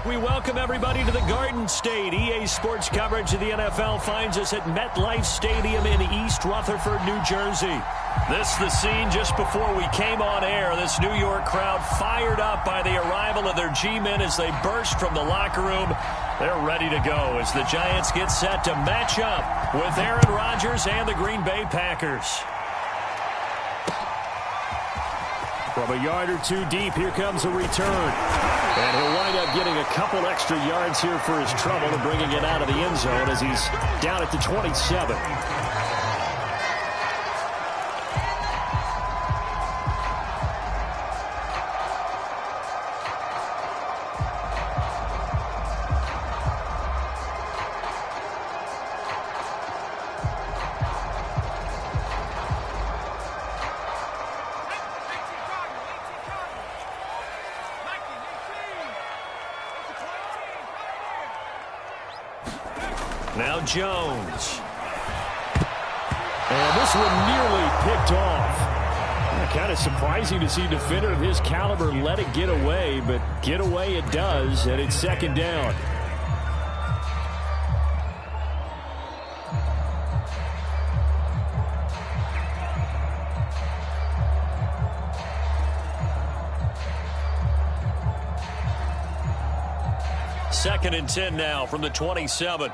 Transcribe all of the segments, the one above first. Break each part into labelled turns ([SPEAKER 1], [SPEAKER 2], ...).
[SPEAKER 1] We welcome everybody to the Garden State. EA Sports coverage of the NFL finds us at MetLife Stadium in East Rutherford, New Jersey. This is the scene just before we came on air. This New York crowd fired up by the arrival of their G-men as they burst from the locker room. They're ready to go as the Giants get set to match up with Aaron Rodgers and the Green Bay Packers. From a yard or two deep, here comes a return. And he'll wind up getting a couple extra yards here for his trouble and bringing it out of the end zone as he's down at the 27. Now Jones. And this one nearly picked off. Kind of surprising to see a defender of his caliber let it get away, but get away it does, and it's second down. Second and 10 now from the 27.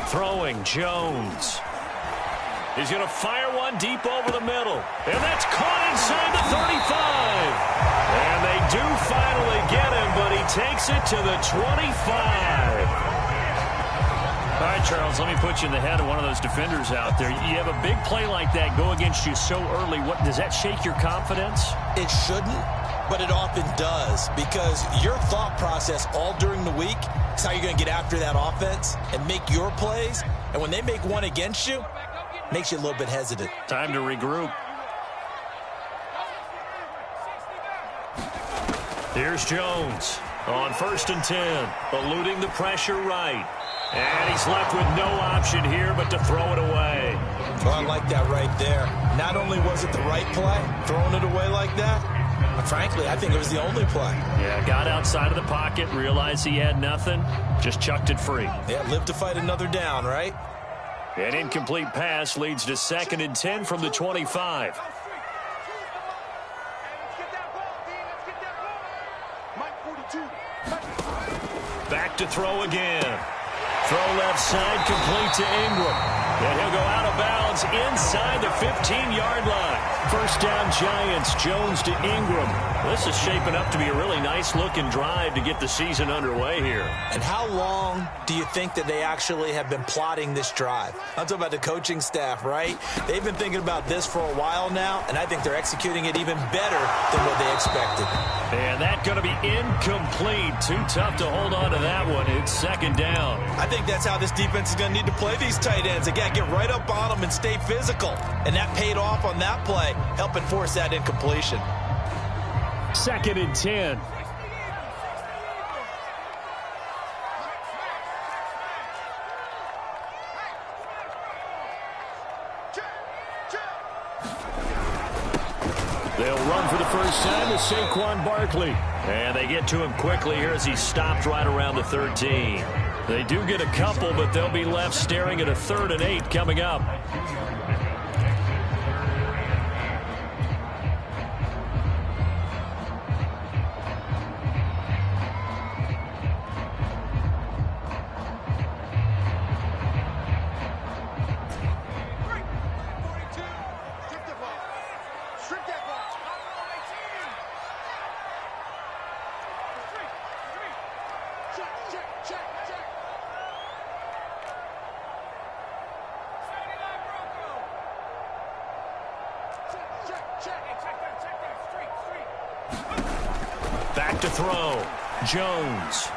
[SPEAKER 1] Throwing Jones. He's going to fire one deep over the middle. And that's caught inside the 35. And they do finally get him, but he takes it to the 25. All right, Charles, let me put you in the head of one of those defenders out there. You have a big play like that go against you so early. What does that shake your confidence?
[SPEAKER 2] It shouldn't, but it often does, because your thought process all during the week is how you're going to get after that offense and make your plays. And when they make one against you, it makes you a little bit hesitant.
[SPEAKER 1] Time to regroup. Here's Jones on 1st and 10, eluding the pressure right. And he's left with no option here but to throw it away.
[SPEAKER 2] Well, I like that right there. Not only was it the right play, throwing it away like that, but frankly, I think it was the only play.
[SPEAKER 1] Yeah, got outside of the pocket, realized he had nothing, just chucked it free.
[SPEAKER 2] Yeah, live to fight another down, right?
[SPEAKER 1] An incomplete pass leads to 2nd and 10 from the 25. Back to throw again. Throw left side, complete to Ingram. And he'll go out of bounds inside the 15-yard line. First down, Giants. Jones to Ingram. This is shaping up to be a really nice-looking drive to get the season underway here.
[SPEAKER 2] And how long do you think that they actually have been plotting this drive? I'm talking about the coaching staff, right? They've been thinking about this for a while now, and I think they're executing it even better than what they expected.
[SPEAKER 1] And that's going to be incomplete. Too tough to hold on to that one. It's 2nd down.
[SPEAKER 2] I think that's how this defense is going to need to play these tight ends. Again, get right up on them and stay physical. And that paid off on that play, helping force that incompletion.
[SPEAKER 1] 2nd and 10. They'll run for the first time with Saquon Barkley. And they get to him quickly here as he stopped right around the 13. They do get a couple, but they'll be left staring at a 3rd and 8 coming up. Back to throw. Jones.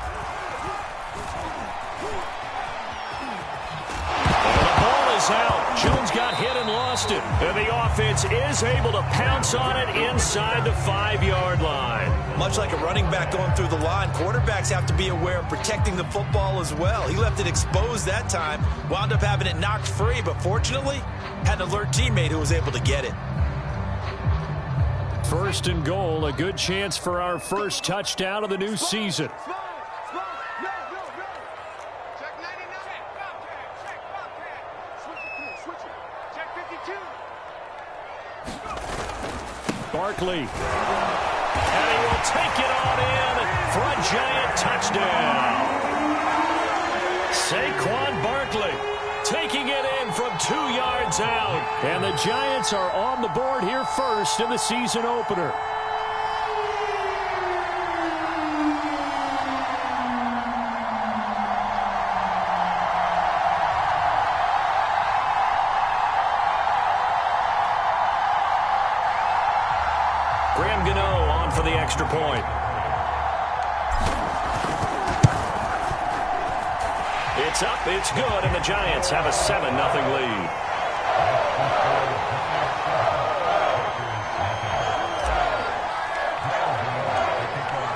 [SPEAKER 1] And the ball is out. Jones got hit and lost it. And the offense is able to pounce on it inside the 5-yard line.
[SPEAKER 2] Much like a running back going through the line, quarterbacks have to be aware of protecting the football as well. He left it exposed that time, wound up having it knocked free, but fortunately had an alert teammate who was able to get it.
[SPEAKER 1] First and goal, a good chance for our first touchdown of the new season. Barkley. And he will take it on in for a giant touchdown. Saquon Barkley taking it in from 2 yards out. And the Giants are on the board here first in the season opener. For the extra point. It's up, it's good, and the Giants have a 7-0 lead.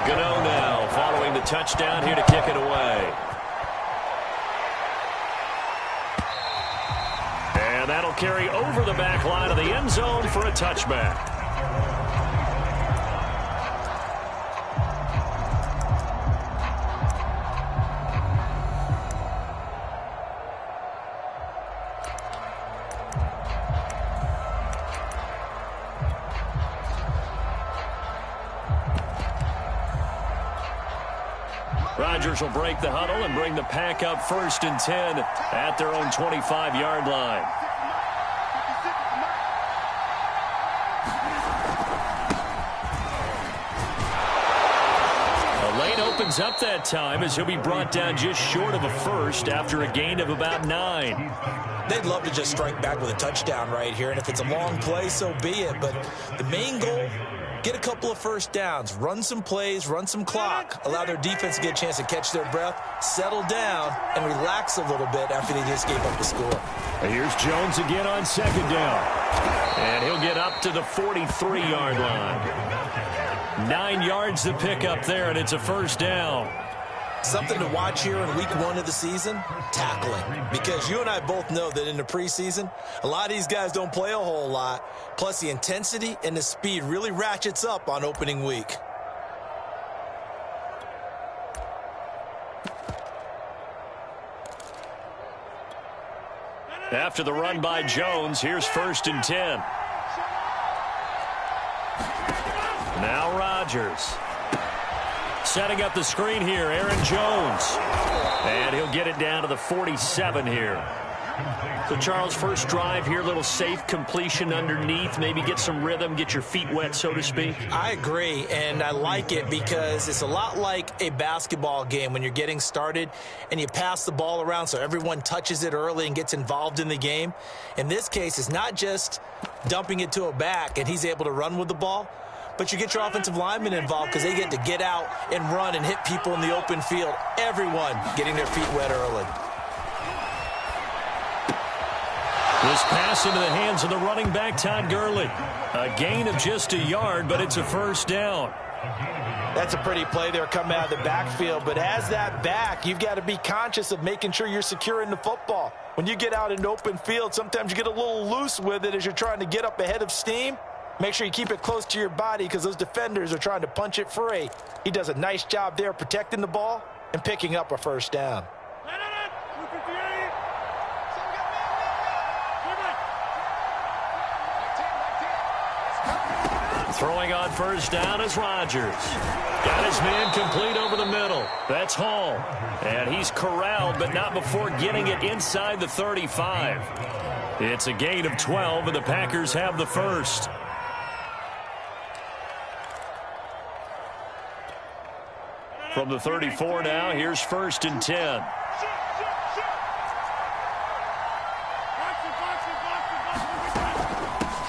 [SPEAKER 1] Gano now following the touchdown here to kick it away. And that'll carry over the back line of the end zone for a touchback. Rodgers will break the huddle and bring the pack up 1st and 10 at their own 25-yard line. The lane opens up that time as he'll be brought down just short of a first after a gain of about 9.
[SPEAKER 2] They'd love to just strike back with a touchdown right here, and if it's a long play, so be it. But the main goal, get a couple of first downs, run some plays, run some clock, allow their defense to get a chance to catch their breath, settle down, and relax a little bit after they just gave up the score.
[SPEAKER 1] And here's Jones again on 2nd down. And he'll get up to the 43-yard line. 9 yards to pick up there, and it's a first down.
[SPEAKER 2] Something to watch here in week 1 of the season, tackling. Because you and I both know that in the preseason, a lot of these guys don't play a whole lot. Plus, the intensity and the speed really ratchets up on opening week.
[SPEAKER 1] After the run by Jones, here's 1st and 10. Now Rodgers. Setting up the screen here, Aaron Jones. And he'll get it down to the 47 here. So, Charles, first drive here, little safe completion underneath, maybe get some rhythm, get your feet wet, so to speak.
[SPEAKER 2] I agree, and I like it because it's a lot like a basketball game when you're getting started and you pass the ball around so everyone touches it early and gets involved in the game. In this case, it's not just dumping it to a back and he's able to run with the ball, but you get your offensive linemen involved because they get to get out and run and hit people in the open field. Everyone getting their feet wet early.
[SPEAKER 1] This pass into the hands of the running back, Todd Gurley. A gain of just a yard, but it's a first down.
[SPEAKER 2] That's a pretty play there coming out of the backfield, but as that back, you've got to be conscious of making sure you're securing the football. When you get out in open field, sometimes you get a little loose with it as you're trying to get up ahead of steam. Make sure you keep it close to your body because those defenders are trying to punch it free. He does a nice job there protecting the ball and picking up a first down.
[SPEAKER 1] Throwing on first down is Rodgers. Got his man complete over the middle. That's Hall. And he's corralled, but not before getting it inside the 35. It's a gain of 12, and the Packers have the first. From the 34 now, here's 1st and 10.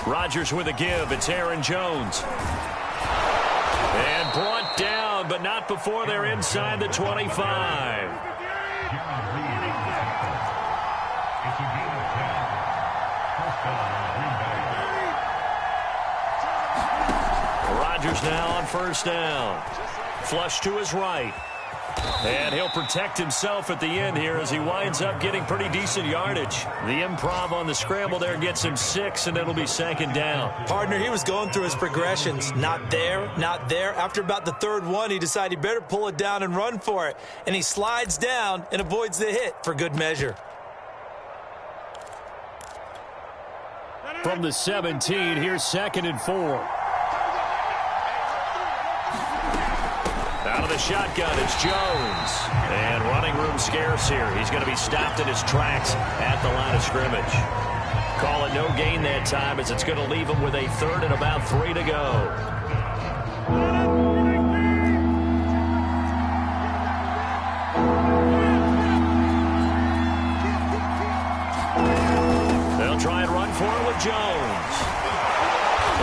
[SPEAKER 1] Rodgers with a give. It's Aaron Jones. And brought down, but not before they're inside the 25. Rodgers now on first down. Flush to his right. And he'll protect himself at the end here as he winds up getting pretty decent yardage. The improv on the scramble there gets him 6, and it'll be second down.
[SPEAKER 2] Partner, he was going through his progressions. Not there, not there. After about the third one, he decided he better pull it down and run for it. And he slides down and avoids the hit for good measure.
[SPEAKER 1] From the 17, here's 2nd and 4. Out of the shotgun, it's Jones. And running room scarce here. He's going to be stopped in his tracks at the line of scrimmage. Call it no gain that time as it's going to leave him with a 3rd and about 3 to go. They'll try and run for it with Jones.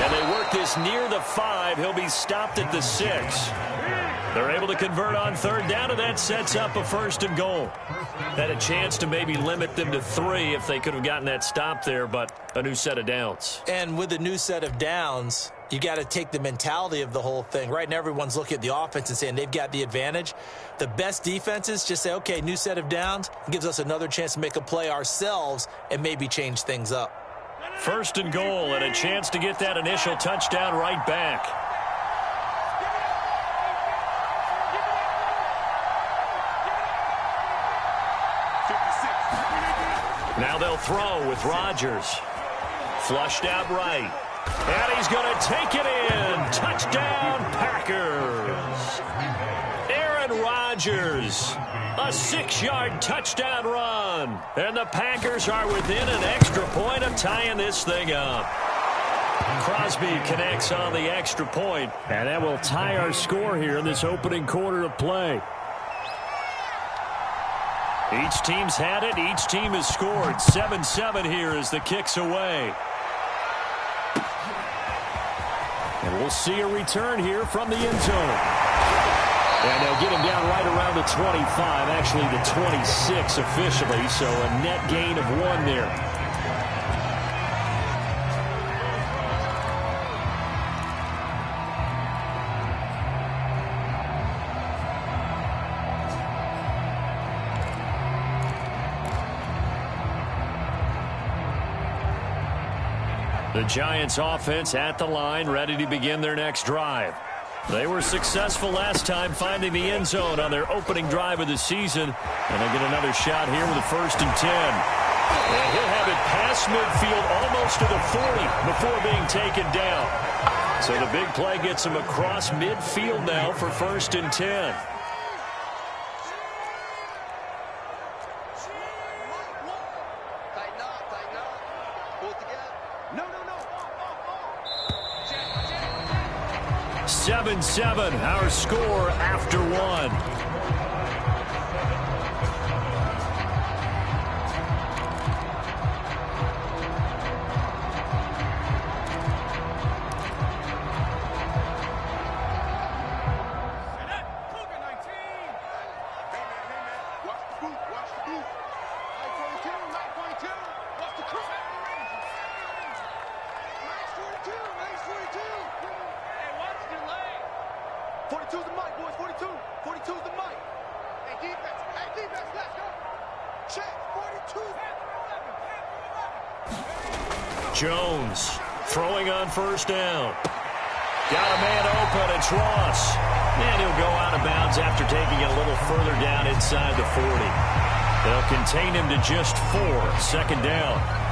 [SPEAKER 1] And they work this near the 5. He'll be stopped at the 6. They're able to convert on 3rd down, and that sets up a 1st and goal. Had a chance to maybe limit them to 3 if they could have gotten that stop there, but a new set of downs.
[SPEAKER 2] And with a new set of downs, you got to take the mentality of the whole thing. Right now, everyone's looking at the offense and saying they've got the advantage. The best defenses just say, okay, new set of downs. It gives us another chance to make a play ourselves and maybe change things up.
[SPEAKER 1] 1st and goal, and a chance to get that initial touchdown right back. Now they'll throw with Rodgers. Flushed out right. And he's going to take it in. Touchdown, Packers. Aaron Rodgers. A 6-yard touchdown run. And the Packers are within an extra point of tying this thing up. Crosby connects on the extra point. And that will tie our score here in this opening quarter of play. Each team's had it. Each team has scored. 7-7 here as the kick's away. And we'll see a return here from the end zone. And they'll get him down right around the 25, actually the 26 officially, so a net gain of 1 there. The Giants offense at the line, ready to begin their next drive. They were successful last time finding the end zone on their opening drive of the season. And they'll get another shot here with a 1st and 10. And he'll have it past midfield almost to the 40 before being taken down. So the big play gets him across midfield now for 1st and 10. No. 7-7, our score after 1. Jones throwing on 1st down. Got a man open, it's Ross. And he'll go out of bounds after taking it a little further down inside the 40. They'll contain him to just 4, 2nd down.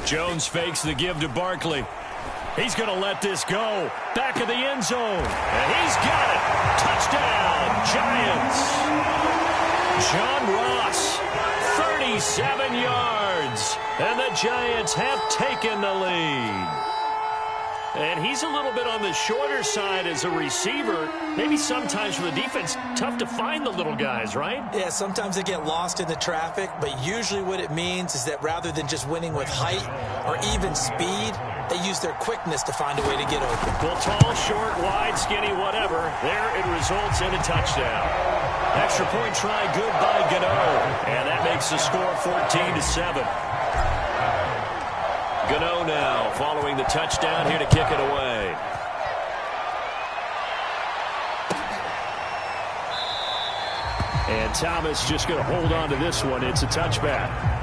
[SPEAKER 1] Jones fakes the give to Barkley. He's going to let this go. Back of the end zone. And he's got it. Touchdown, Giants. John Ross, 37 yards. And the Giants have taken the lead. And he's a little bit on the shorter side as a receiver. Maybe sometimes for the defense, tough to find the little guys, right?
[SPEAKER 2] Yeah, sometimes they get lost in the traffic, but usually what it means is that rather than just winning with height or even speed, they use their quickness to find a way to get open.
[SPEAKER 1] Well, tall, short, wide, skinny, whatever. There it results in a touchdown. Extra point try good by Gano. And that makes the score 14-7. Gano now following the touchdown here to kick it away. And Thomas just going to hold on to this one. It's a touchback.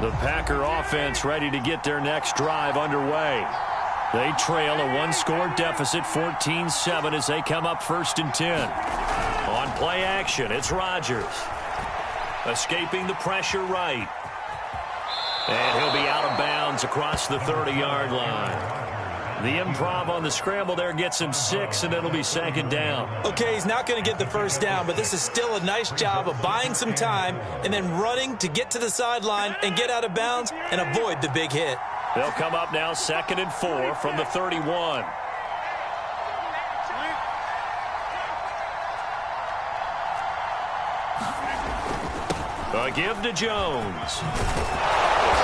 [SPEAKER 1] The Packer offense ready to get their next drive underway. They trail a one-score deficit, 14-7, as they come up 1st and 10. On play action, it's Rodgers. Escaping the pressure right. And he'll be out of bounds across the 30-yard line. The improv on the scramble there gets him 6, and it'll be 2nd down.
[SPEAKER 2] Okay, he's not going to get the 1st down, but this is still a nice job of buying some time and then running to get to the sideline and get out of bounds and avoid the big hit.
[SPEAKER 1] They'll come up now 2nd and 4 from the 31. A give to Jones.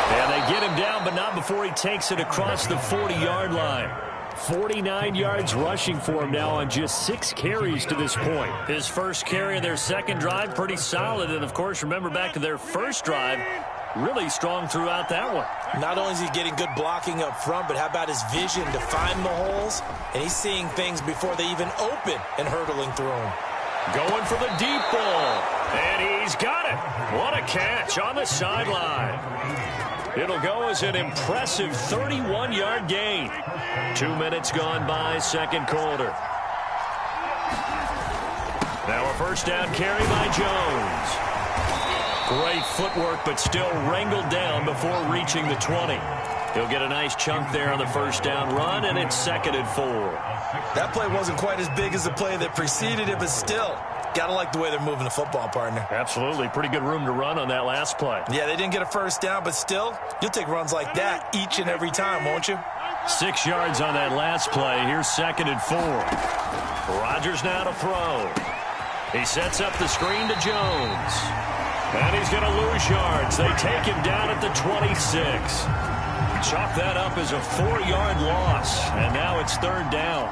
[SPEAKER 1] And they get him down, but not before he takes it across the 40-yard line. 49 yards rushing for him now on just 6 carries to this point. His first carry of their second drive, pretty solid. And, of course, remember back to their first drive, really strong throughout that one.
[SPEAKER 2] Not only is he getting good blocking up front, but how about his vision to find the holes? And he's seeing things before they even open and hurtling through them.
[SPEAKER 1] Going for the deep ball. And he's got it. What a catch on the sideline. It'll go as an impressive 31-yard gain. 2 minutes gone by, second quarter. Now a 1st down carry by Jones. Great footwork, but still wrangled down before reaching the 20. He'll get a nice chunk there on the 1st down run, and it's 2nd and 4.
[SPEAKER 2] That play wasn't quite as big as the play that preceded it, but still, gotta like the way they're moving the football, partner.
[SPEAKER 1] Absolutely. Pretty good room to run on that last play.
[SPEAKER 2] Yeah, they didn't get a 1st down, but still, you'll take runs like that each and every time, won't you?
[SPEAKER 1] 6 yards on that last play. Here's 2nd and 4. Rodgers now to throw. He sets up the screen to Jones. And he's going to lose yards. They take him down at the 26. Chalk that up as a 4-yard loss. And now it's 3rd down.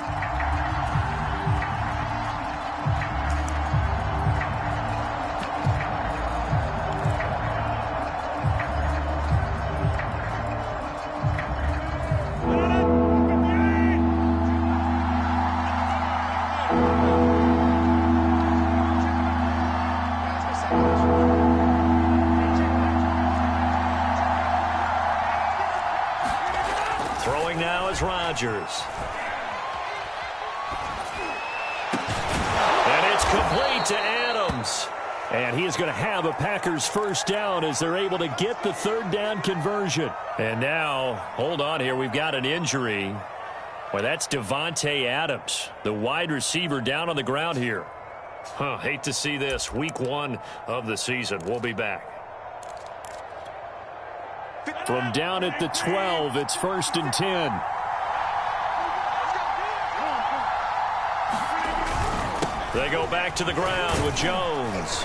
[SPEAKER 1] Throwing now is Rodgers. And it's complete to Adams. And he is going to have a Packers 1st down as they're able to get the 3rd down conversion. And now, hold on here, we've got an injury. Well, that's Davante Adams, the wide receiver down on the ground here. Hate to see this. Week 1 of the season. We'll be back. From down at the 12, it's 1st and 10. They go back to the ground with Jones.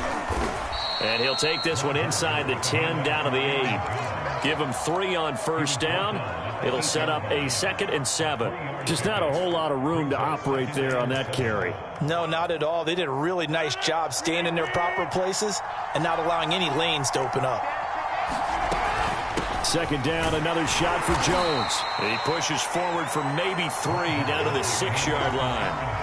[SPEAKER 1] And he'll take this one inside the 10, down to the 8. Give him 3 on 1st down. It'll set up a 2nd and 7. Just not a whole lot of room to operate there on that carry.
[SPEAKER 2] No, not at all. They did a really nice job staying in their proper places and not allowing any lanes to open up.
[SPEAKER 1] 2nd down, another shot for Jones. He pushes forward for maybe 3 down to the 6-yard line.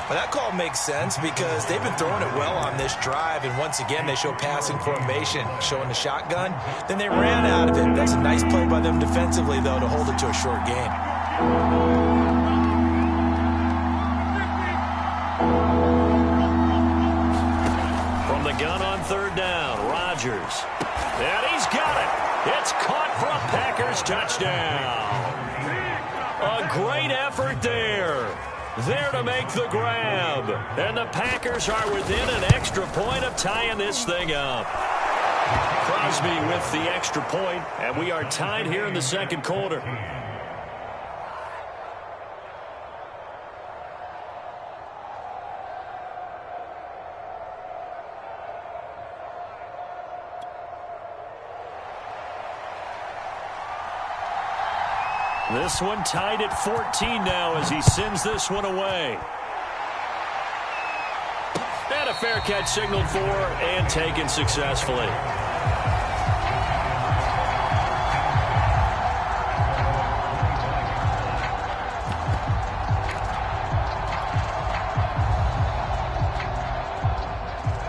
[SPEAKER 2] Well, that call makes sense because they've been throwing it well on this drive, and once again they show passing formation, showing the shotgun. Then they ran out of it. That's a nice play by them defensively, though, to hold it to a short gain.
[SPEAKER 1] gun on third down. Rodgers. And he's got it. It's caught for a Packers touchdown. A great effort there. There to make the grab. And the Packers are within an extra point of tying this thing up. Crosby with the extra point, and we are tied here in the second quarter. This one tied at 14 now as he sends this one away. And a fair catch signaled for and taken successfully.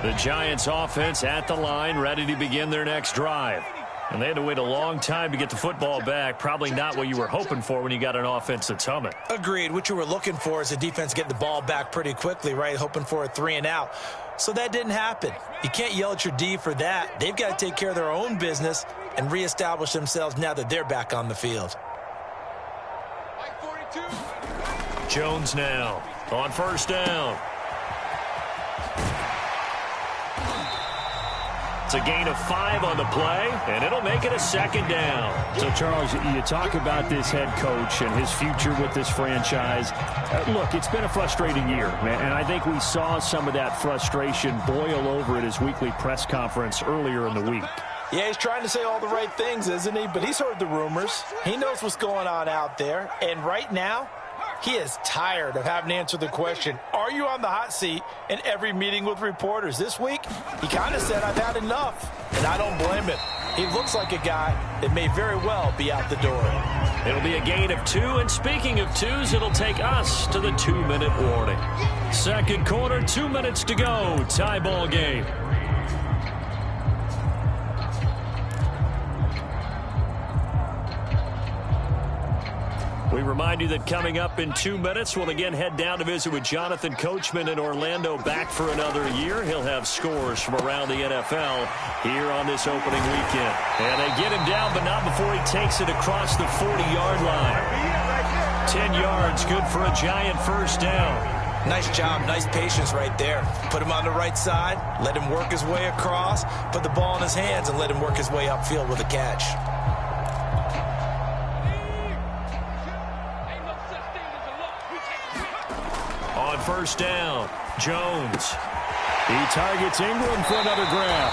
[SPEAKER 1] The Giants offense at the line, ready to begin their next drive. And they had to wait a long time to get the football back. Probably not what you were hoping for when you got an offense that's humming.
[SPEAKER 2] Agreed. What you were looking for is a defense getting the ball back pretty quickly, right? Hoping for a 3-and-out. So that didn't happen. You can't yell at your D for that. They've got to take care of their own business and reestablish themselves now that they're back on the field.
[SPEAKER 1] Jones now on first down. It's a gain of 5 on the play, and it'll make it a second down.
[SPEAKER 3] So, Charles, you talk about this head coach and his future with this franchise. Look, it's been a frustrating year, man, and I think we saw some of that frustration boil over at his weekly press conference earlier in the week.
[SPEAKER 2] Yeah, he's trying to say all the right things, isn't he? But he's heard the rumors. He knows what's going on out there. And right now, he is tired of having to answer the question, are you on the hot seat, in every meeting with reporters. This week, he kind of said, I've had enough. And I don't blame him. He looks like a guy that may very well be out the door.
[SPEAKER 1] It'll be a gain of 2, and speaking of twos, it'll take us to the 2-minute warning. Second quarter, 2 minutes to go. Tie ball game. We remind you that coming up in 2 minutes, we'll again head down to visit with Jonathan Coachman in Orlando, back for another year. He'll have scores from around the NFL here on this opening weekend. And they get him down, but not before he takes it across the 40-yard line. 10 yards, good for a Giant first down.
[SPEAKER 2] Nice job, nice patience right there. Put him on the right side, let him work his way across, put the ball in his hands, and let him work his way upfield with a catch.
[SPEAKER 1] On first down, Jones. He targets Ingram for another grab.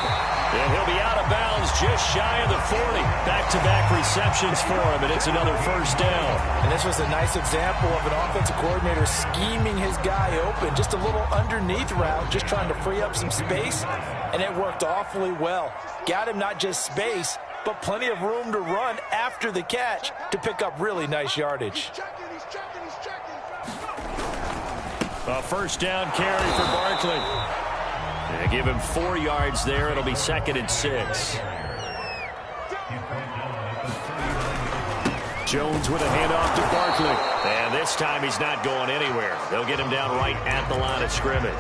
[SPEAKER 1] And he'll be out of bounds just shy of the 40. Back-to-back receptions for him, and it's another first down.
[SPEAKER 2] And this was a nice example of an offensive coordinator scheming his guy open. Just a little underneath route, just trying to free up some space, and it worked awfully well. Got him not just space, but plenty of room to run after the catch to pick up really nice yardage.
[SPEAKER 1] A first down carry for Barkley. They give him 4 yards there. It'll be 2nd and 6. Jones with a handoff to Barkley. And this time he's not going anywhere. They'll get him down right at the line of scrimmage.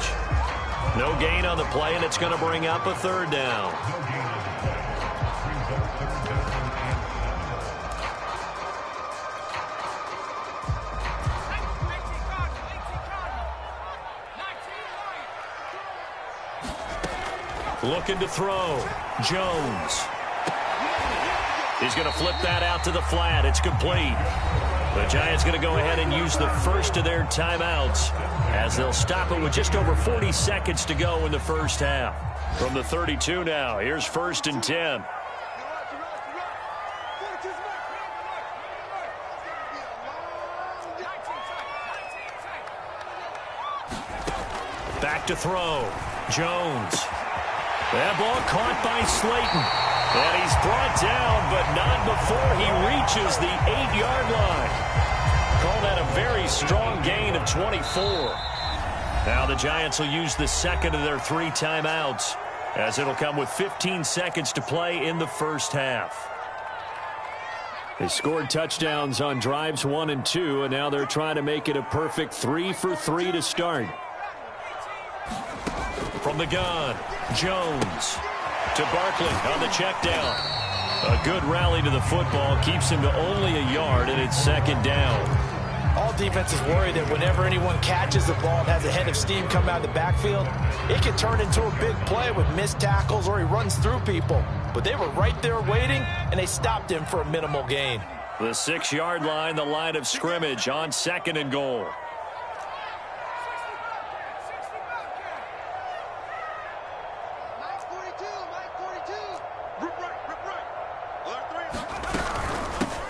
[SPEAKER 1] No gain on the play, and it's going to bring up a 3rd down. Looking to throw. Jones. He's going to flip that out to the flat. It's complete. The Giants going to go ahead and use the first of their timeouts as they'll stop it with just over 40 seconds to go in the first half. From the 32 now, here's 1st and 10. Back to throw. Jones. That ball caught by Slayton. And he's brought down, but not before he reaches the 8-yard line. Call that a very strong gain of 24. Now the Giants will use the 2nd of their 3 timeouts, as it'll come with 15 seconds to play in the first half. They scored touchdowns on drives 1 and 2, and now they're trying to make it a perfect 3 for 3 to start. From the gun, Jones to Barkley on the check down. A good rally to the football keeps him to only a yard, and it's second down.
[SPEAKER 2] All defenses worry that whenever anyone catches the ball and has a head of steam come out of the backfield, it can turn into a big play with missed tackles or he runs through people. But they were right there waiting, and they stopped him for a minimal gain.
[SPEAKER 1] The 6-yard line, the line of scrimmage on second and goal.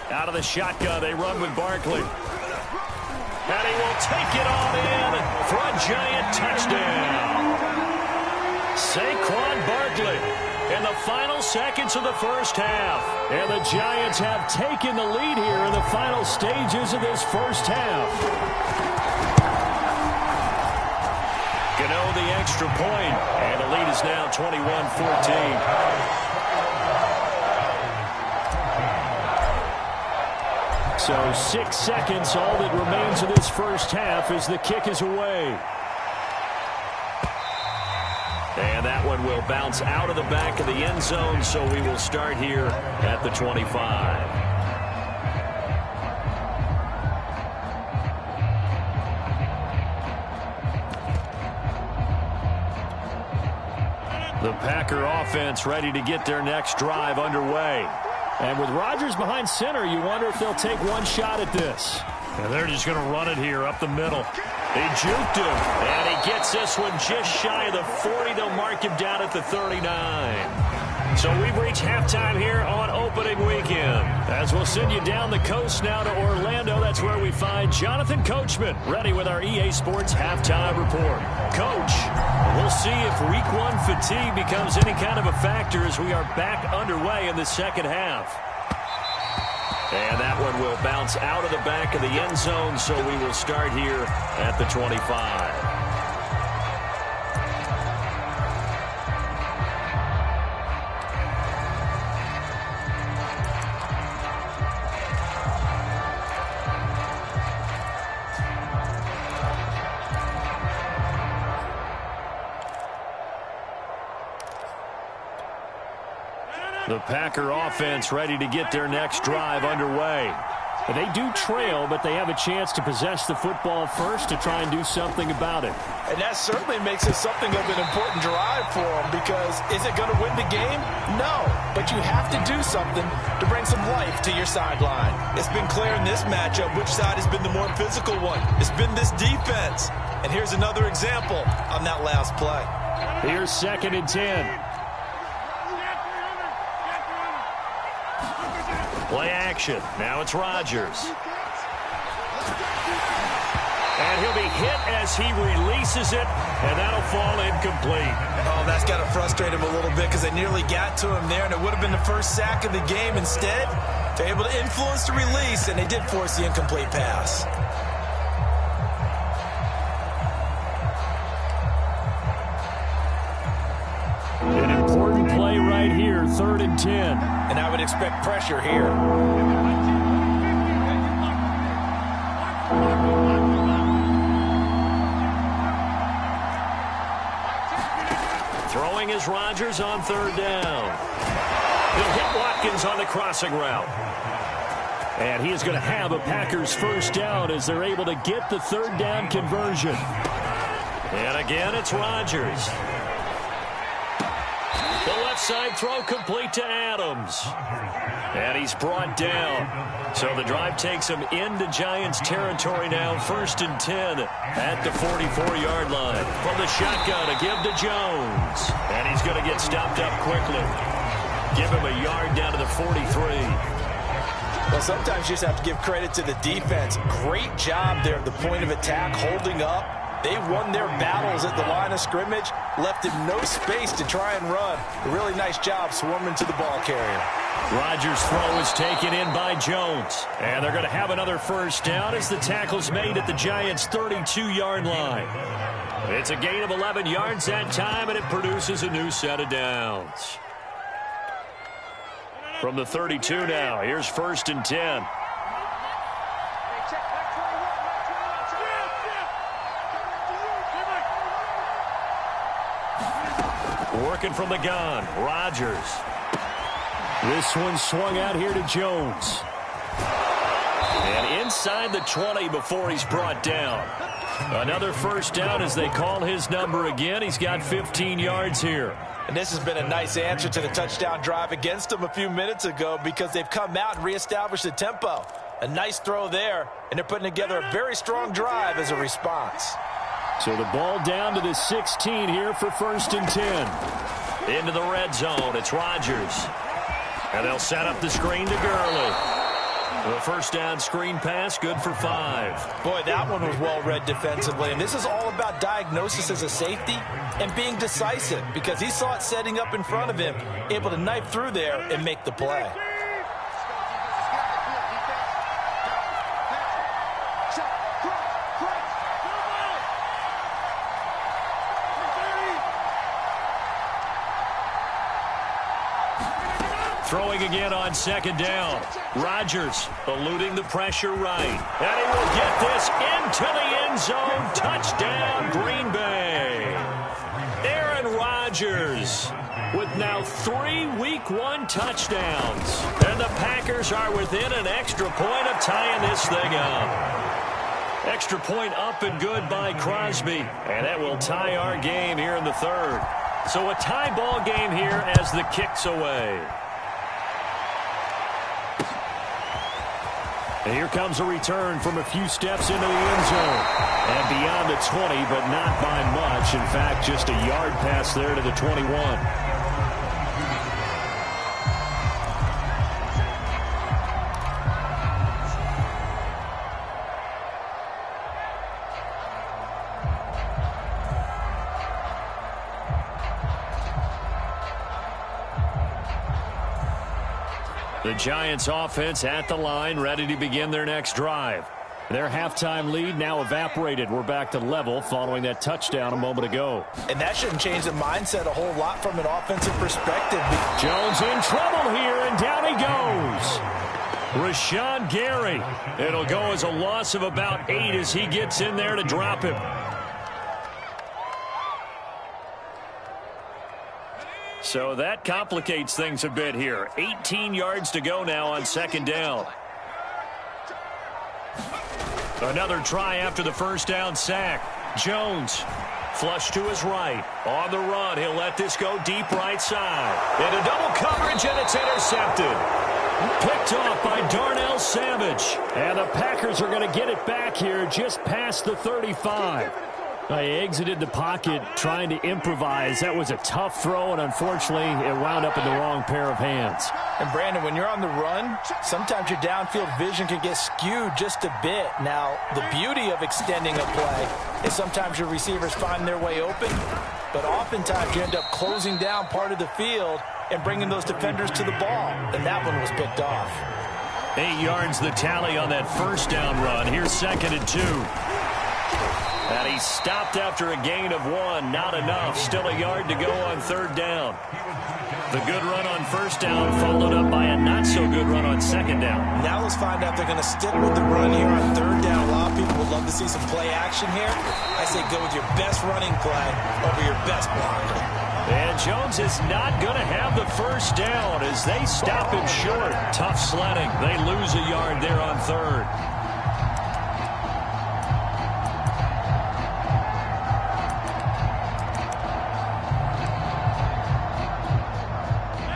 [SPEAKER 1] Out of the shotgun, they run with Barkley. And he will take it on in for a giant touchdown. Saquon Barkley in the final seconds of the first half. And the Giants have taken the lead here in the final stages of this first half. Gano the extra point, and the lead is now 21-14. So 6 seconds, all that remains of this first half as the kick is away. And that one will bounce out of the back of the end zone, so we will start here at the 25. The Packer offense ready to get their next drive underway. And with Rodgers behind center, you wonder if they'll take one shot at this. And they're just going to run it here up the middle. They juked him, and he gets this one just shy of the 40. They'll mark him down at the 39. So we've reached halftime here on opening weekend. As we'll send you down the coast now to Orlando, that's where we find Jonathan Coachman ready with our EA Sports halftime report. Coach, we'll see if week 1 fatigue becomes any kind of a factor as we are back underway in the second half. And that one will bounce out of the back of the end zone, so we will start here at the 25. The Packer offense ready to get their next drive underway. They do trail, but they have a chance to possess the football first to try and do something about it.
[SPEAKER 2] And that certainly makes it something of an important drive for them, because is it going to win the game? No, but you have to do something to bring some life to your sideline. It's been clear in this matchup which side has been the more physical one. It's been this defense. And here's another example on that last play.
[SPEAKER 3] Here's 2nd and 10.
[SPEAKER 1] Play action. Now it's Rodgers. And he'll be hit as he releases it, and that'll fall incomplete.
[SPEAKER 2] Oh, that's got to frustrate him a little bit, because they nearly got to him there, and it would have been the first sack of the game. Instead, they're able to influence the release, and they did force the incomplete pass.
[SPEAKER 3] An important play right here, 3rd and 10.
[SPEAKER 2] And I would expect pressure here.
[SPEAKER 1] Throwing is Rodgers on 3rd down. He'll hit Watkins on the crossing route. And he is going to have a Packers first down as they're able to get the 3rd down conversion. And again, it's Rodgers. The left side throw complete to Adams. And he's brought down. So the drive takes him into Giants territory now. 1st and 10 at the 44-yard line. From the shotgun to give to Jones. And he's going to get stopped up quickly. Give him a yard down to the 43.
[SPEAKER 2] Well, sometimes you just have to give credit to the defense. Great job there at the point of attack, holding up. They won their battles at the line of scrimmage, left him no space to try and run. A really nice job swarming to the ball carrier.
[SPEAKER 1] Rodgers' throw is taken in by Jones. And they're going to have another first down as the tackle's made at the Giants' 32-yard line. It's a gain of 11 yards that time, and it produces a new set of downs. From the 32 now, here's 1st and 10. Working from the gun, Rodgers. This one swung out here to Jones. And inside the 20 before he's brought down. Another first down as they call his number again. He's got 15 yards here.
[SPEAKER 2] And this has been a nice answer to the touchdown drive against them a few minutes ago because they've come out and reestablished the tempo. A nice throw there, and they're putting together a very strong drive as a response.
[SPEAKER 1] So the ball down to the 16 here for 1st and 10. Into the red zone, it's Rodgers. And they'll set up the screen to Gurley. The first down screen pass, good for 5.
[SPEAKER 2] Boy, that one was well read defensively. And this is all about diagnosis as a safety and being decisive because he saw it setting up in front of him, able to knife through there and make the play.
[SPEAKER 1] Throwing again on 2nd down. Rodgers eluding the pressure right. And he will get this into the end zone. Touchdown, Green Bay. Aaron Rodgers with now 3 Week 1 touchdowns. And the Packers are within an extra point of tying this thing up. Extra point up and good by Crosby. And that will tie our game here in the 3rd. So a tie ball game here as the kick's away. And here comes a return from a few steps into the end zone. And beyond the 20, but not by much. In fact, just a yard pass there to the 21. The Giants offense at the line, ready to begin their next drive. Their halftime lead now evaporated. We're back to level following that touchdown a moment ago.
[SPEAKER 2] And that shouldn't change the mindset a whole lot from an offensive perspective.
[SPEAKER 1] Jones in trouble here, and down he goes. Rashawn Gary. It'll go as a loss of about 8 as he gets in there to drop him. So that complicates things a bit here. 18 yards to go now on 2nd down. Another try after the first down sack. Jones, flush to his right. On the run, he'll let this go deep right side. Into double coverage, and it's intercepted. Picked off by Darnell Savage. And the Packers are going to get it back here just past the 35. He exited the pocket trying to improvise. That was a tough throw, and unfortunately, it wound up in the wrong pair of hands.
[SPEAKER 2] And, Brandon, when you're on the run, sometimes your downfield vision can get skewed just a bit. Now, the beauty of extending a play is sometimes your receivers find their way open, but oftentimes you end up closing down part of the field and bringing those defenders to the ball, and that one was picked off.
[SPEAKER 1] 8 yards the tally on that first down run. Here's 2nd and 2. And he stopped after a gain of 1. Not enough. Still a yard to go on 3rd down. The good run on 1st down followed up by a not-so-good run on 2nd down.
[SPEAKER 2] Now let's find out if they're going to stick with the run here on 3rd down. A lot of people would love to see some play action here. I say go with your best running play over your best blocker.
[SPEAKER 1] And Jones is not going to have the first down as they stop him short. Tough sledding. They lose a yard there on 3rd.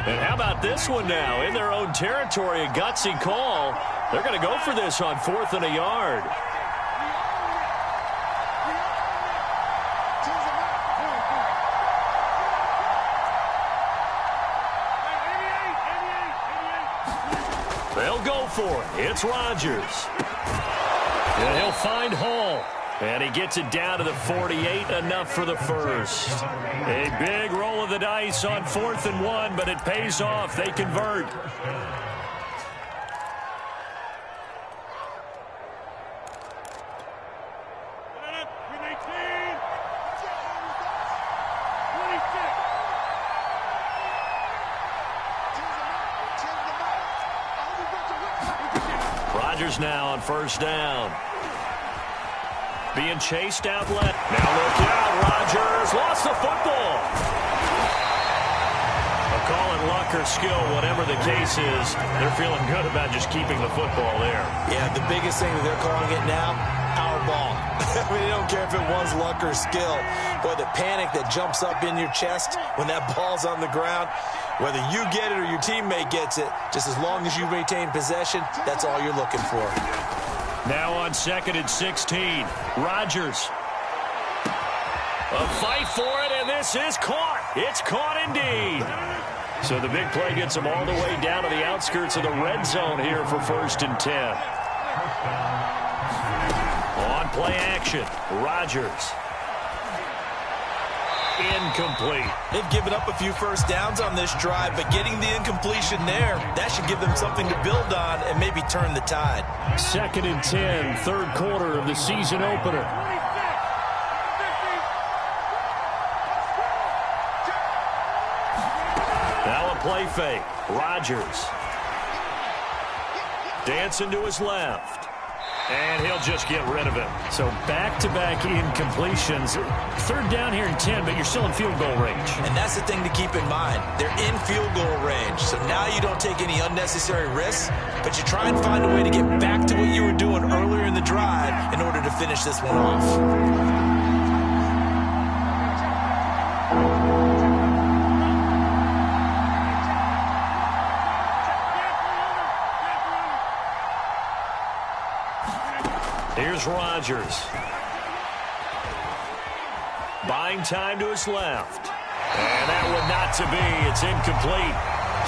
[SPEAKER 1] And how about this one now? In their own territory, a gutsy call. They're going to go for this on 4th and a yard. They'll go for it. It's Rodgers. And he'll find Hall. And he gets it down to the 48, enough for the first. A big roll of the dice on 4th and 1, but it pays off. They convert. Rodgers now on 1st down. Being chased outlet. Now look out. Rodgers lost the football. Call it luck or skill, whatever the case is, they're feeling good about just keeping the football there.
[SPEAKER 2] Yeah, the biggest thing that they're calling it now, our ball. I mean, they don't care if it was luck or skill. Boy, the panic that jumps up in your chest when that ball's on the ground, whether you get it or your teammate gets it, just as long as you maintain possession, that's all you're looking for.
[SPEAKER 1] Now on 2nd and 16, Rodgers. A fight for it, and this is caught. It's caught indeed. So the big play gets them all the way down to the outskirts of the red zone here for 1st and 10. On play action, Rodgers. Incomplete.
[SPEAKER 2] They've given up a few first downs on this drive, but getting the incompletion there, that should give them something to build on and maybe turn the tide.
[SPEAKER 3] 2nd and 10, 3rd quarter of the season opener.
[SPEAKER 1] Now a play fake. Rodgers. Dancing to his left. And he'll just get rid of it.
[SPEAKER 3] So back-to-back incompletions. 3rd down here and 10, but you're still in field goal range.
[SPEAKER 2] And that's the thing to keep in mind. They're in field goal range. So now you don't take any unnecessary risks, but you try and find a way to get back to what you were doing earlier in the drive in order to finish this one off.
[SPEAKER 1] Here's Rodgers. Buying time to his left. And that one not to be. It's incomplete.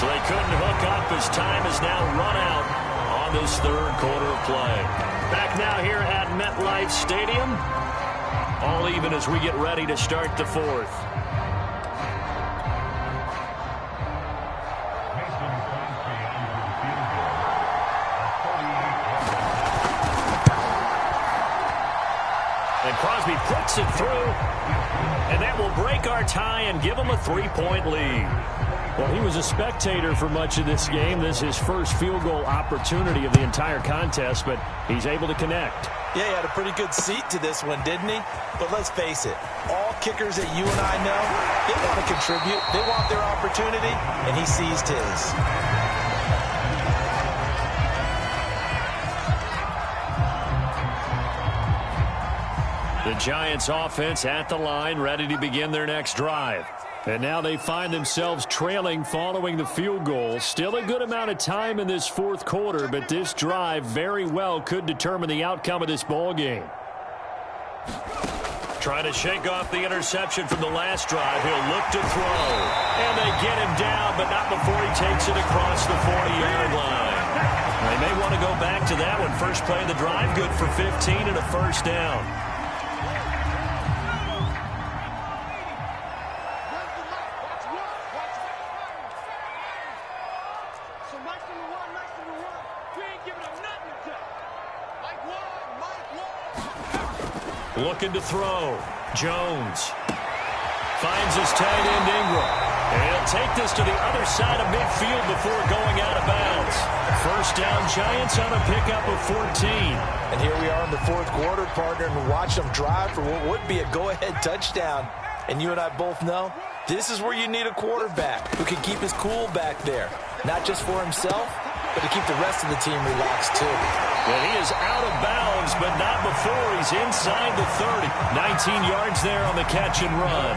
[SPEAKER 1] So they couldn't hook up as time is now run out on this 3rd quarter of play. Back now here at MetLife Stadium. All even as we get ready to start the 4th. And Crosby puts it through, and that will break our tie and give them a 3-point lead.
[SPEAKER 3] Well, he was a spectator for much of this game. This is his first field goal opportunity of the entire contest, but he's able to connect.
[SPEAKER 2] Yeah, he had a pretty good seat to this one, didn't he? But let's face it, all kickers that you and I know, they want to contribute. They want their opportunity, and he seized his.
[SPEAKER 1] The Giants offense at the line, ready to begin their next drive.
[SPEAKER 3] And now they find themselves trailing following the field goal. Still a good amount of time in this 4th quarter, but this drive very well could determine the outcome of this ball game.
[SPEAKER 1] Trying to shake off the interception from the last drive. He'll look to throw. And they get him down, but not before he takes it across the 40-yard line. They may want to go back to that one. First play of the drive, good for 15 and a 1st down. Looking to throw. Jones finds his tight end Ingram. And he'll take this to the other side of midfield before going out of bounds. 1st down, Giants on a pickup of 14.
[SPEAKER 2] And here we are in the 4th quarter, partner, and watch them drive for what would be a go-ahead touchdown. And you and I both know this is where you need a quarterback who can keep his cool back there. Not just for himself, but to keep the rest of the team relaxed too.
[SPEAKER 1] Well, he is out of bounds, but not before he's inside the 30. 19 yards there on the catch and run.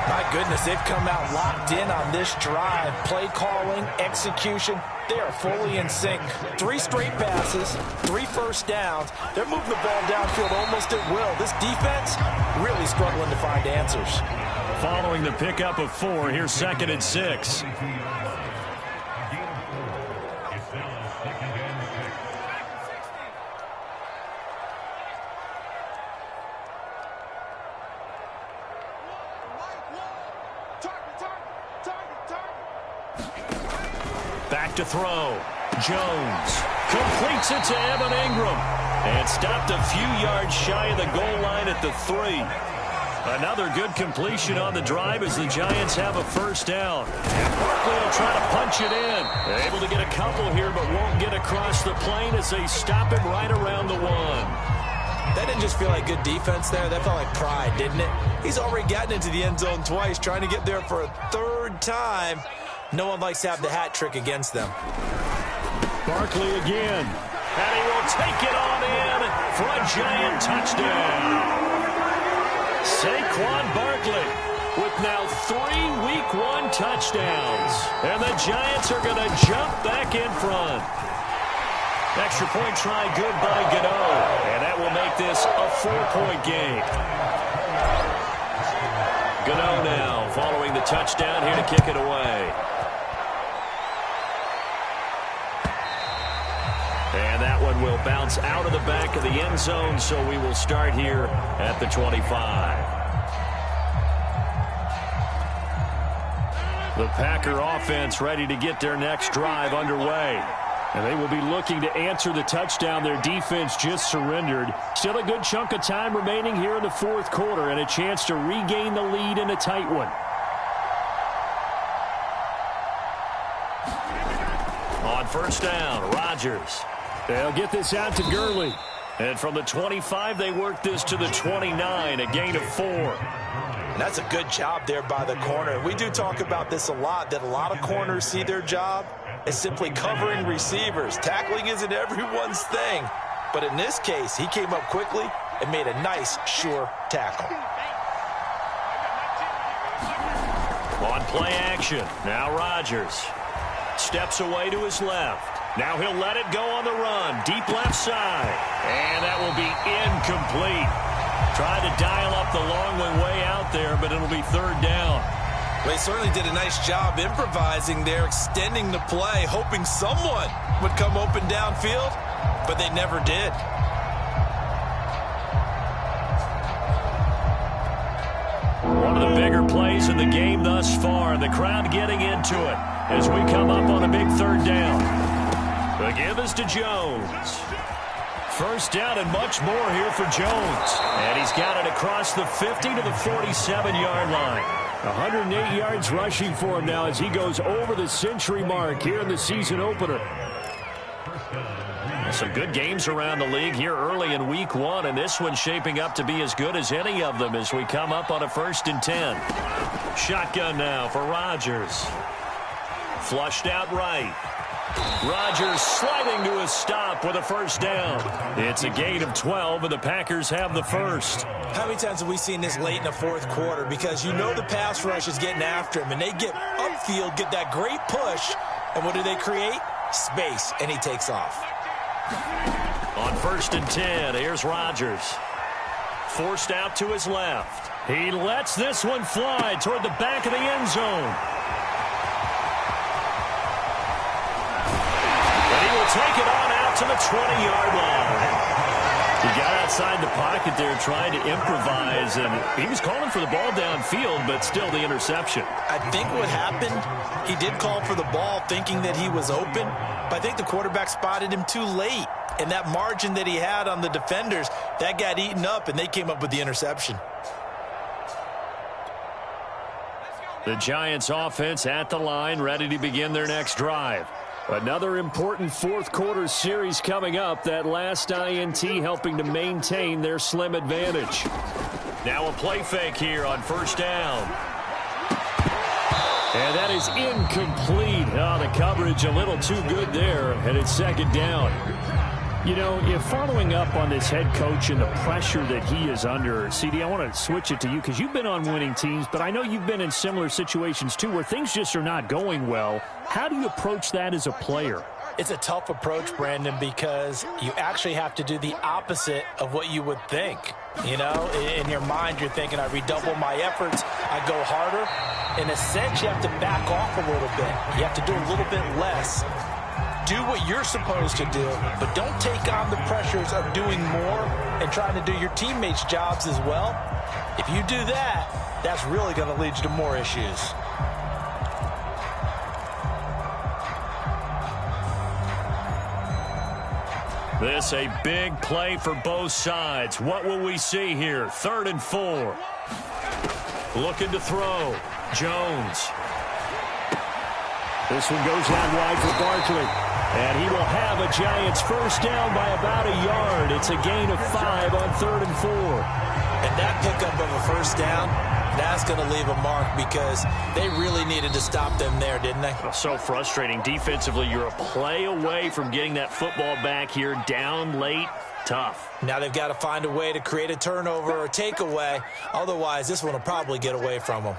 [SPEAKER 2] My goodness, they've come out locked in on this drive. Play calling, execution, they are fully in sync. 3 straight passes, 3 first downs. They're moving the ball downfield almost at will. This defense really struggling to find answers.
[SPEAKER 1] Following the pickup of 4, here's 2nd and 6. Back to throw. Jones completes it to Evan Ingram. And stopped a few yards shy of the goal line at the 3. Another good completion on the drive as the Giants have a 1st down. And Barkley will try to punch it in. They're able to get a couple here, but won't get across the plane as they stop him right around the 1.
[SPEAKER 2] That didn't just feel like good defense there. That felt like pride, didn't it? He's already gotten into the end zone twice, trying to get there for a 3rd time. No one likes to have the hat trick against them.
[SPEAKER 1] Barkley again. And he will take it on in for a Giant touchdown. Saquon Barkley with now 3 Week 1 touchdowns. And the Giants are going to jump back in front. Extra point try good by Gano. And that will make this a 4-point game. Gano now following the touchdown here to kick it away. And that one will bounce out of the back of the end zone, so we will start here at the 25. The Packer offense ready to get their next drive underway. And they will be looking to answer the touchdown their defense just surrendered. Still a good chunk of time remaining here in the fourth quarter and a chance to regain the lead in a tight one. On first down, Rodgers. They'll get this out to Gurley. And from the 25, they work this to the 29, a gain of 4.
[SPEAKER 2] And that's a good job there by the corner. We do talk about this a lot, that a lot of corners see their job as simply covering receivers. Tackling isn't everyone's thing. But in this case, he came up quickly and made a nice, sure tackle.
[SPEAKER 1] On play action, now Rodgers. Steps away to his left. Now he'll let it go on the run. Deep left side. And that will be incomplete. Tried to dial up the long way out there, but it'll be third down.
[SPEAKER 2] They certainly did a nice job improvising there, extending the play, hoping someone would come open downfield, but they never did.
[SPEAKER 1] One of the bigger plays in the game thus far, and the crowd getting into it as we come up on a big third down. The give is to Jones. First down and much more here for Jones. And he's got it across the 50 to the 47-yard line. 108 yards rushing for him now as he goes over the century mark here in the season opener. Some good games around the league here early in week 1, and this one's shaping up to be as good as any of them as we come up on a 1st and 10. Shotgun now for Rodgers. Flushed out right. Rodgers sliding to a stop with a first down. It's a gain of 12, and the Packers have the first.
[SPEAKER 2] How many times have we seen this late in the fourth quarter? Because you know the pass rush is getting after him, and they get upfield, get that great push, and what do they create? Space, and he takes off.
[SPEAKER 1] On 1st and 10, here's Rodgers. Forced out to his left. He lets this one fly toward the back of the end zone. Take it on out to the 20-yard line. He got outside the pocket there trying to improvise, and he was calling for the ball downfield, but still the interception.
[SPEAKER 2] I think what happened, he did call for the ball thinking that he was open, but I think the quarterback spotted him too late. And that margin that he had on the defenders, that got eaten up, and they came up with the interception.
[SPEAKER 1] The Giants offense at the line, ready to begin their next drive. Another important fourth quarter series coming up. That last INT helping to maintain their slim advantage. Now a play fake here on first down. And that is incomplete. Oh, the coverage a little too good there, and it's second down. You know, if following up on this head coach and the pressure that he is under, CD, I want to switch it to you because you've been on winning teams, but I know you've been in similar situations too where things just are not going well. How do you approach that as a player?
[SPEAKER 2] It's a tough approach, Brandon, because you actually have to do the opposite of what you would think. You know, in your mind, you're thinking, I redouble my efforts, I go harder. In a sense, you have to back off a little bit. You have to do a little bit less. Do what you're supposed to do, but don't take on the pressures of doing more and trying to do your teammates' jobs as well. If you do that, that's really going to lead you to more issues.
[SPEAKER 1] This a big play for both sides. What will we see here? 3rd and 4. Looking to throw. Jones. This one goes out wide for Barkley. And he will have a Giants first down by about a yard. It's a gain of 5 on 3rd and 4.
[SPEAKER 2] And that pickup of a first down, That's going to leave a mark because they really needed to stop them there, didn't they?
[SPEAKER 1] So frustrating. Defensively, you're a play away from getting that football back here, down late. Tough.
[SPEAKER 2] Now they've got to find a way to create a turnover or takeaway. Otherwise, this one will probably get away from them.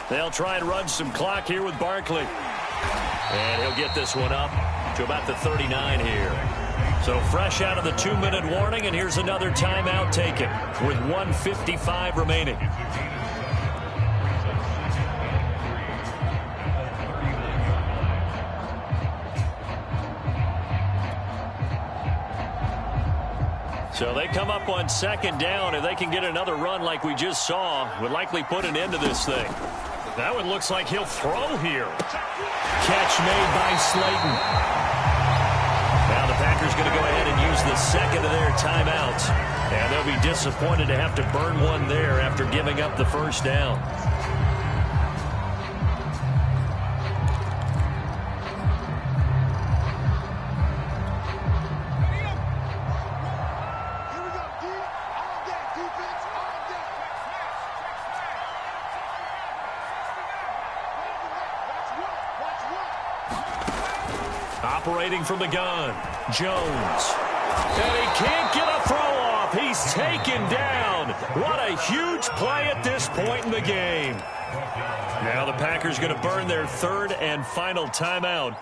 [SPEAKER 1] They'll try and run some clock here with Barkley. And he'll get this one up to about the 39 here. So fresh out of the 2-minute warning, and here's another timeout taken with 1:55 remaining. So they come up on second down. If they can get another run like we just saw, would likely put an end to this thing. That one looks like he'll throw here. Catch made by Slayton. Now the Packers going to go ahead and use the second of their timeouts. And they'll be disappointed to have to burn one there after giving up the first down. Operating from the gun, Jones. And he can't get a throw off. He's taken down. What a huge play at this point in the game. Now the Packers going to burn their third and final timeout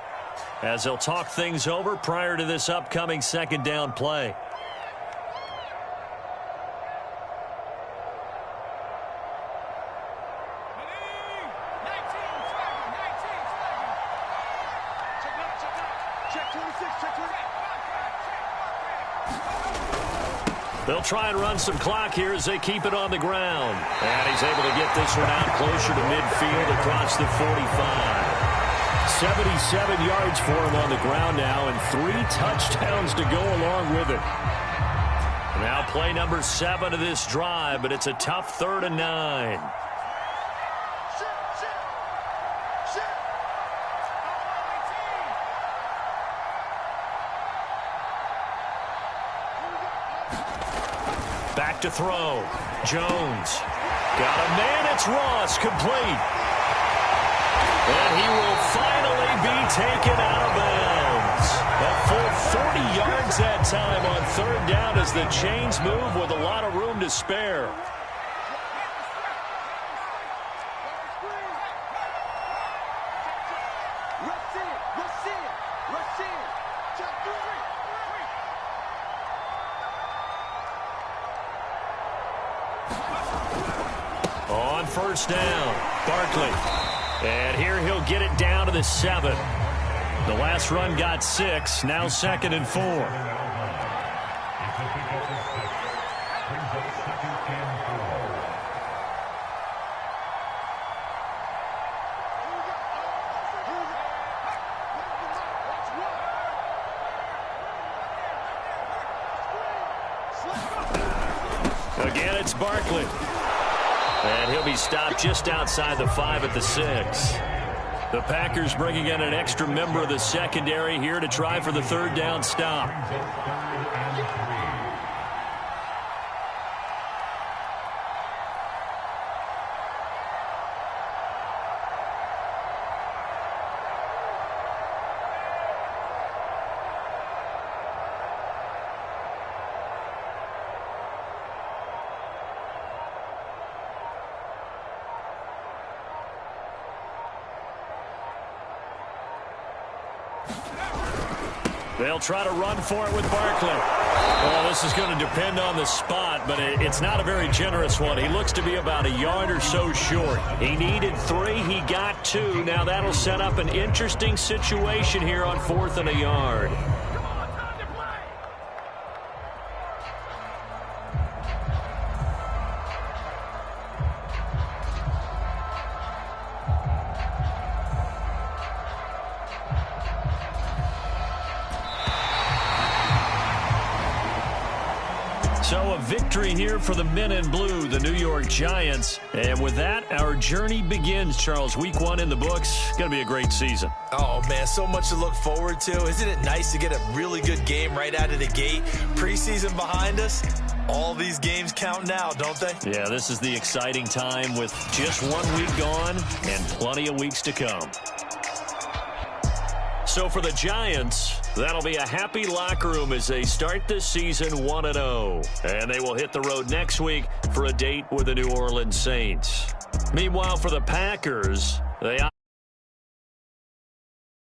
[SPEAKER 1] as they'll talk things over prior to this upcoming second down play. They'll try and run some clock here as they keep it on the ground. And he's able to get this one out closer to midfield across the 45. 77 yards for him on the ground now and 3 touchdowns to go along with it. Now play number 7 of this drive, but it's a tough 3rd and 9. Back to throw. Jones. Got a man. It's Ross. Complete. And he will finally be taken out of bounds. A full 40 yards that time on 3rd down as the chains move with a lot of room to spare. On 1st down, Barkley. And here he'll get it down to the 7. The last run got 6, now 2nd and 4. Again, it's Barkley. And he'll be stopped just outside the 5 at the 6. The Packers bringing in an extra member of the secondary here to try for the 3rd down stop. They'll try to run for it with Barkley. Well, this is going to depend on the spot, but it's not a very generous one. He looks to be about a yard or so short. He needed 3. He got 2. Now that'll set up an interesting situation here on 4th and a yard. So a victory here for the men in blue, the New York Giants. And with that, our journey begins, Charles. Week 1 in the books. Going to be a great season.
[SPEAKER 2] Oh, man, so much to look forward to. Isn't it nice to get a really good game right out of the gate? Preseason behind us. All these games count now, don't they?
[SPEAKER 1] Yeah, this is the exciting time with just 1 week gone and plenty of weeks to come. So for the Giants, that'll be a happy locker room as they start this season 1-0. And they will hit the road next week for a date with the New Orleans Saints. Meanwhile, for the Packers, they